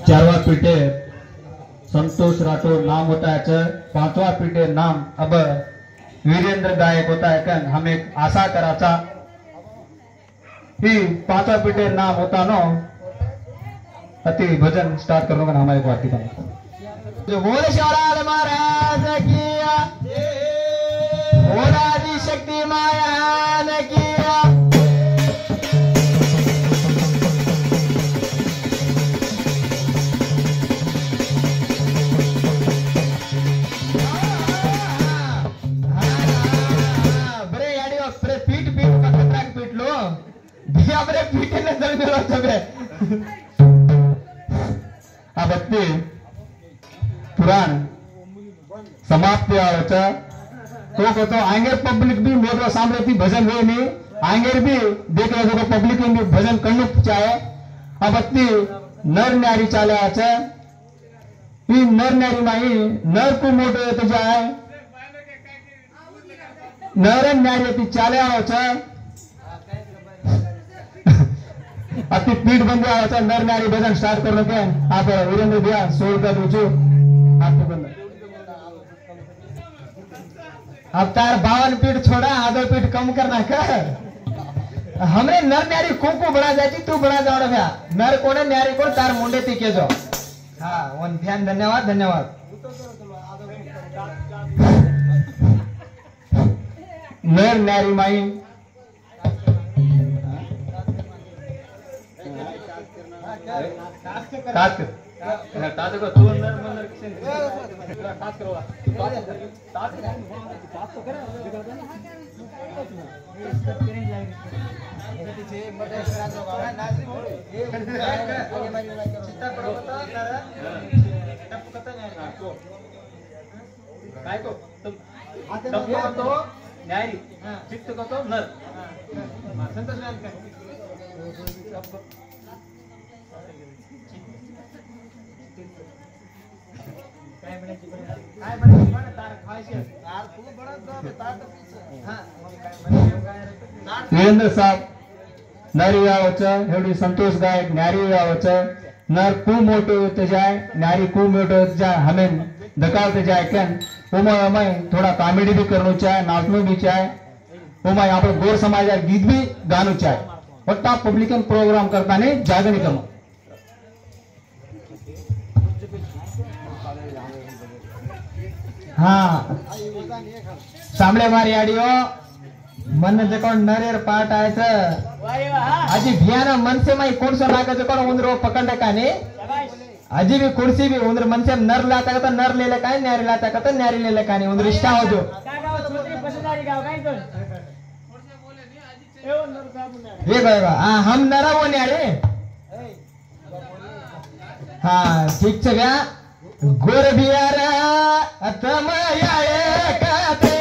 चारवा पीठे संतोष राठौर नाम होता है। पांचवा पीठे नाम अब वीरेंद्र गायक होता है। कन हमें आशा कराचा ही पांचवा पीठे नाम होता नो अति भजन स्टार्ट करो का हमारे पार्टी का जो बोल शिवलाल महाराज की आदि शक्ति महाराज की पुराण समाप्ति तो कहते आएंगे पब्लिक भी मोटो सामने थी भजन हुए नहीं आएंगे भी देख रहे हो पब्लिक भी भजन करने चाहे। अब अति नर न्यारी चाले नर न्यारी माही नर को मोटो तो जाए नर न्यारी चाले अति पीठ बंद नर नारी भजन स्टार्ट कर के आप वीरेंद्र भैया 100 रुपया दूचू आपको बंद अब तार 52 पीठ छोड़ा आधो पीठ कम करना कर हमरे नर नारी को बड़ा जाती तू बड़ा जाओ भैया नर कोने नारी को तार मुंडे थी के जो हाँ वन ध्यान धन्यवाद धन्यवाद नर नारी माई टास्क टास्क को तू अंदर मंदर किसे टास्क करवा टास्क करे पीछे मटे करा दो बाबा नाजी ये चित्ता पड़ोता कर टप कत नहीं को काय को तुम तो न्यारी चित्त को तो नर संतोष नाम का वीरेंद्र साहब नर एवढी संतोष गायक न्यारी नर कु मोटो होते जाए न्यारी कु मोटो होते जाए हमें धकालते जाए क्या हमें थोड़ा कॉमेडी भी करना चाहे नाचना भी चाहे उमा यहाँ पर गौर समाज गीत भी गाना चाहे बट पब्लिकन प्रोग्राम करता नहीं जागा नहीं करना हाँ सामने मारी आडियो मन जकोण नरेर पाठ आयचं अजी भियाना मनसे माई कोण सो नाका जकोण उंदरो पकंड काने अजी भी कुर्सी भी उंदर मनसे नर लाता का नर लेले काय न्यारी लाता का न्यारी लेले काने उंदर इष्टा हो जो ये बाबा हां हम नरा वो न्यारे हाँ ठीक छे क्या गोर बियारा अतमया एकाते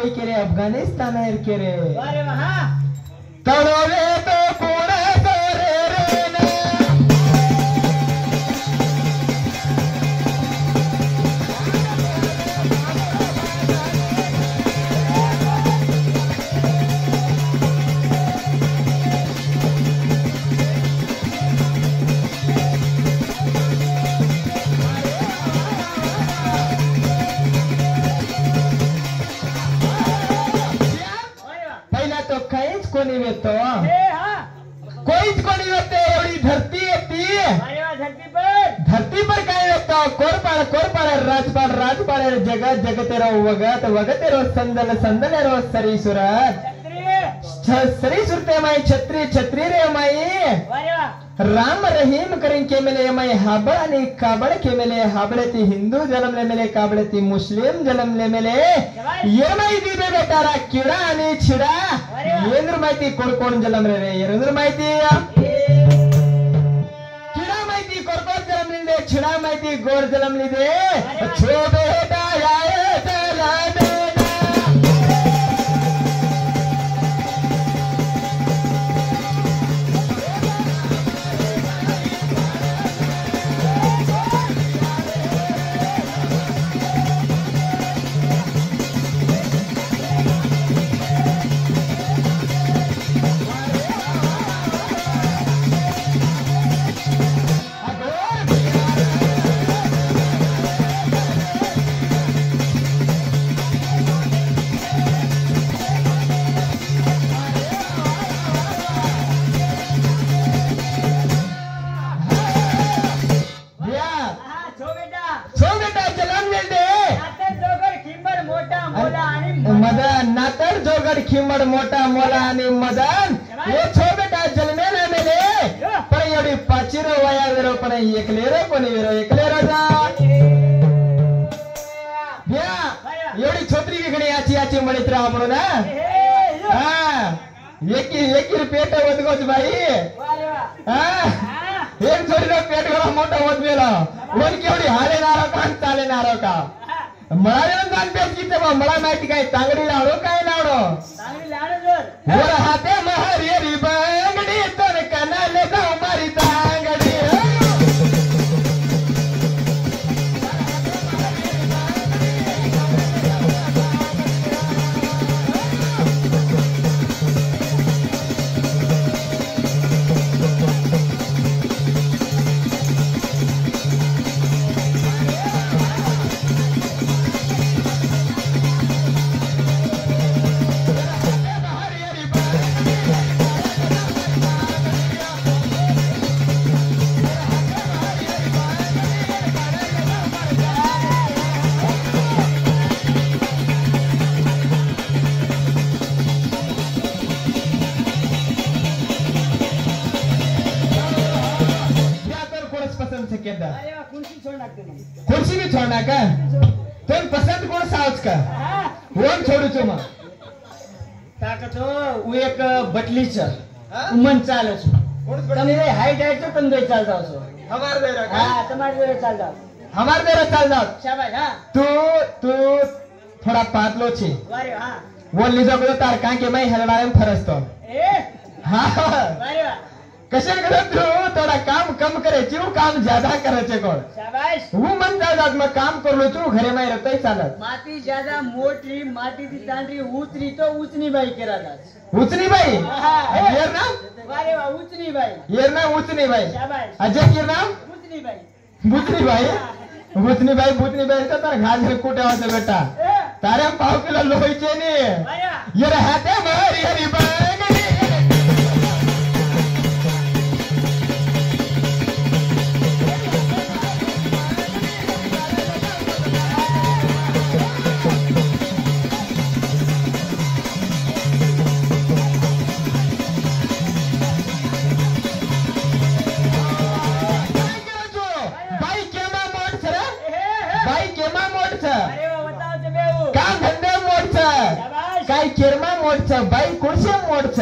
बाई केरे अफगाणिस्तान केरे अरे वा तळोवे तो कोण रे रे ना पहिला तो काहीच कोणी येतो कोणीच कोणी येते एवढी धरती येते धरती पर काय येतो कोरपाड राजपाड राजपाड जगत जगतेरो वगत वगतेरो संदल संदलेरो सरी सुरत सरी सुरते माई छत्री छत्री रे माई राम रहीम करें के मिले माई हाबड़ आणि काबड़ के मिले हाबड़े ती हिंदू जन्म ले मिले काबड़े ती मुस्लिम जन्म ले मिले ये माई दी बे बेटारा किडा आणि छिडा येंद्र माहिती कोण कोण जन्म रे येंद्र माहिती किडा माहिती कोण कोण जन्म लिदे छिडा माहिती गोर जन्म लिदे छो बेटा आए चला मदन नातर जोगड खिमड मोठा मोला आणि मदन हे छो बेटा जन्मे ना मेले पण एवढी पाचिरो वया वेरो पण एकलेरो कोणी वेरो एकलेरो जा एवढी छोत्री गिगणी याची याची म्हणत राहा म्हणून हा एकी पेट वदगोच बाई एक छोरीला पेट गळा मोठा होत गेला वन केवढी हाले नारो का चाले नारो का मला जाण पेट किती मला माहिती काय तांगडी लावडो काय लावडो वर हाते महारी बांगडी तर कनाले जाऊ मारी तांगडी खुर्शी भी छोड़ना का तुम पसंद कौन साउच का कोण छोडू तुम ताकतो वो एक बटलीच मन चालच તમે હાઈટ હાઈટ તો તમે ચાલ જાવ છો हमार दे रहा हां તમારે જોડે ચાલ જાવ हमार दे रहा चाल जाओ શાબાશ हां तू थोड़ा पातलो छे वारे हां वो लीजो को तार का के मैं हलवारे में फरसतो ए हां वारे वाह कशे करे तू थोड़ा काम कम करे क्यों काम ज्यादा करे छे कोण शाबाश वो मन जात मैं काम करलो छू घरे में रहतोय चालत माती ज्यादा मोटी माती ती तांडरी उतरी तो उचनी बाई केरा जात उचनी बाई येर नाम वारे वाह उचनी बाई येर नाम उचनी बाई शाबाश अजय के नाम उचनी बाई भूतनी बाई भूतनी बाई का तार घास कुटे होते बेटा तारे पाव किलो लोई चे नी ये रहते मारी हरी बांगडी काम धंदे मोडच काय केरमा मोडच बाई कोणशे मोडच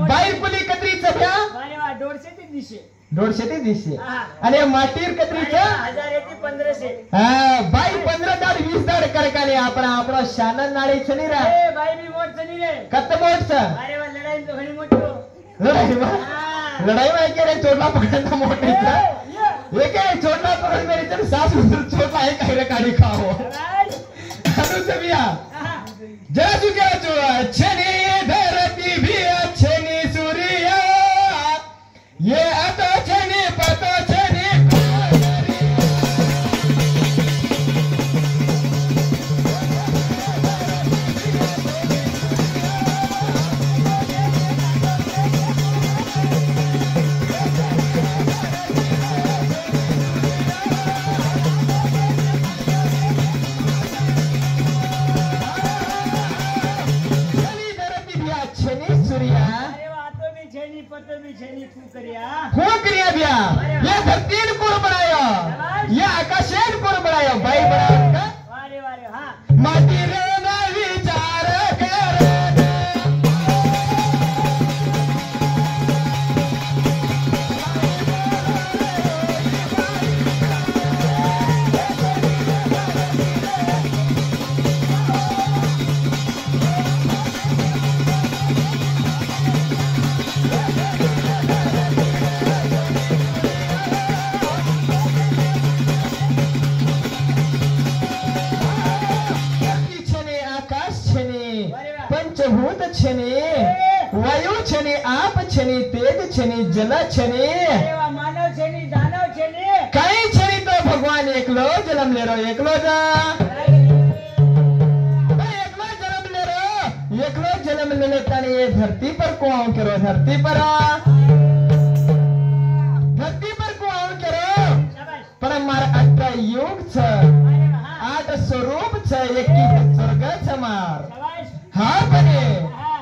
बाई कुली कत्रीच भ्या वारे वाह 150 दिशे 150 ते 200 हा. आणि माटीर कत्रीचं 1000 येते 1500 हा बाई 15 दाड 20 दाड करकाने आपण शानन नाळीच नाही रा ए बाई बी मोठ चली रे कत्त मोठच अरे वा लढाई तो घणी मोठी हो. लढाई मा हा. लढाई मा के रे चोटला पकडता मोठीचा ये. एक आहे चोटला पकड मेरी तर सास चोटला आहे काही रे काढी खाओ राज. अनु सबिया हा. जाजू क्या जो अच्छनी धरती भी अच्छनी सूर्या ये अतो छनी पतो छनी अरे वा तो भी छेनी पतो भी छेनी फूकरिया. खोकरिया बिया ये धरतीन कोण बनायो ये आकाशेन कोण बनायो बाई बनायो का वारे वारे हा. माटी रे ना विचार कर छने आकाश छने पंचभूत छने वायू छने आप छने तेज छने जल छने अरे वा मानव छेनी दानव छेनी. काही छने तो भगवान एकलो जन्म ले रो एकलो जा एकलो जन्म ले लेता ने ये धरती पर को आऊं करो धरती पर को आऊं करो शाबाश. पर मारा अट्टा योग छ अरे वा हा. आठ स्वरूप छ एकी स्वर्ग छ मार शाबाश. हा बने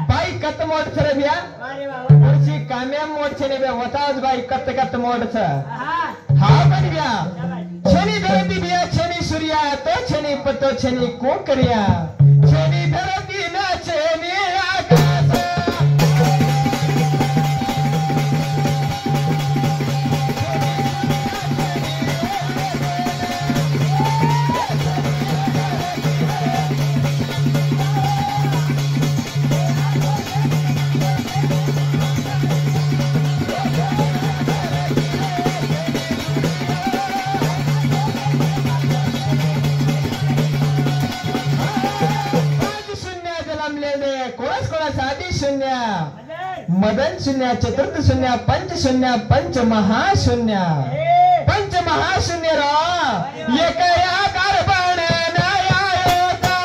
बाई कत मोड छ रे बिया वारे वा वा. पुढची काम्या मोड छ ने बे वताज बाई कत मोड छ हा. हा बन बिया शाबाश. छनी धरती बिया छनी सूर्या तो छनी पतो छनी को करिया छनी धरती ना छनी आकाश मदन शून्य चतुर्थ शून्य पंच शून्य पंच महाशून्य पंच महाशून्य रा एक आकार बन नया होता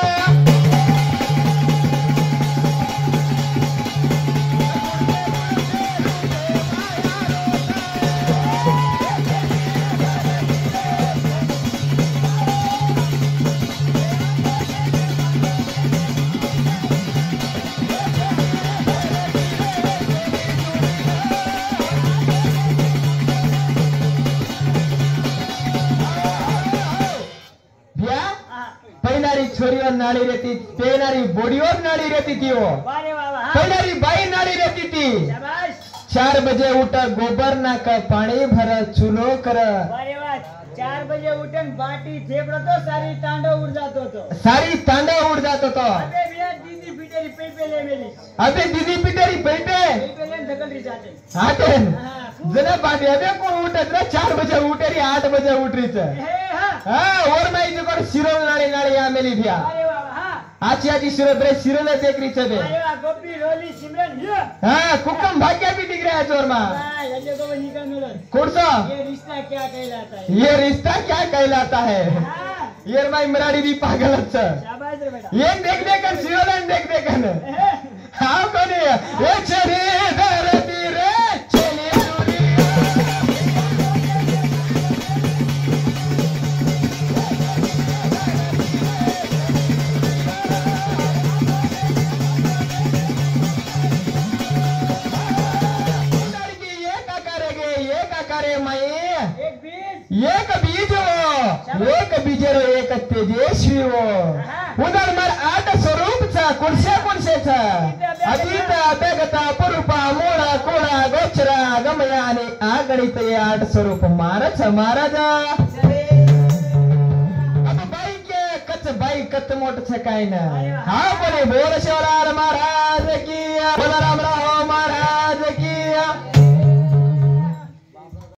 छोरीवर नाडी रहती पेनारी बोडीवर नाडी रहती थी वो वारे वा वा. हा. पेनारी बाई नाडी रहती थी शाबाश. 4 बजे उठ गोबर नाक पाणी भर चुलो कर वारे वा. 4 बजे उठन बाटी थेपड़ो तो सारी तांडव उड़ जातो तो. सारी तांडा उड जात होतो अबे भैया दीदी पिटेरी पेले मेरी. अबे दीदी पिटेरी पेटे पेले ढकलरी जाते. आटेन हा. जरा बाटी अबे कोण उठत रे 4 बजे उठेरी 8 बजे उठरीच हे हा. हा और माई जो कोण शिरोल नाडी नाडी आमेली भ्या वारे वा वा. हा. आची शिरो ब्रे शिरोले देखरी छबे वारे वा. गोपी रोली सिमरन ये. हा कुकम भाग्य भी दिख रहा है चोर मा हाँ, ये को निकल मिलन. कोणसा ये रिश्ता क्या कहलाता है. ये रिश्ता क्या कहलाता है हाँ. ये माई मराठी भी पागलच शाबाश रे बेटा. ये देख देखन शिरोलन देख देखन हे. हाँ कोणी ये छरी धरती रे छनी एक बीज हो एक बीजेरो एक तेजस्वी हो उदर मर 8 स्वरूप छ कुणसे छ अतीत अभ्यगता पुरुपा मूळ कोळा गोचरा गमया અને આ ગણિત એ 800 રૂપિયા મારા છે મહારાજા अब बाई के कच बाई कत मोठ છે કાઈ ના હા બોલે બોલ શિવલાલ મહારાજ की बोला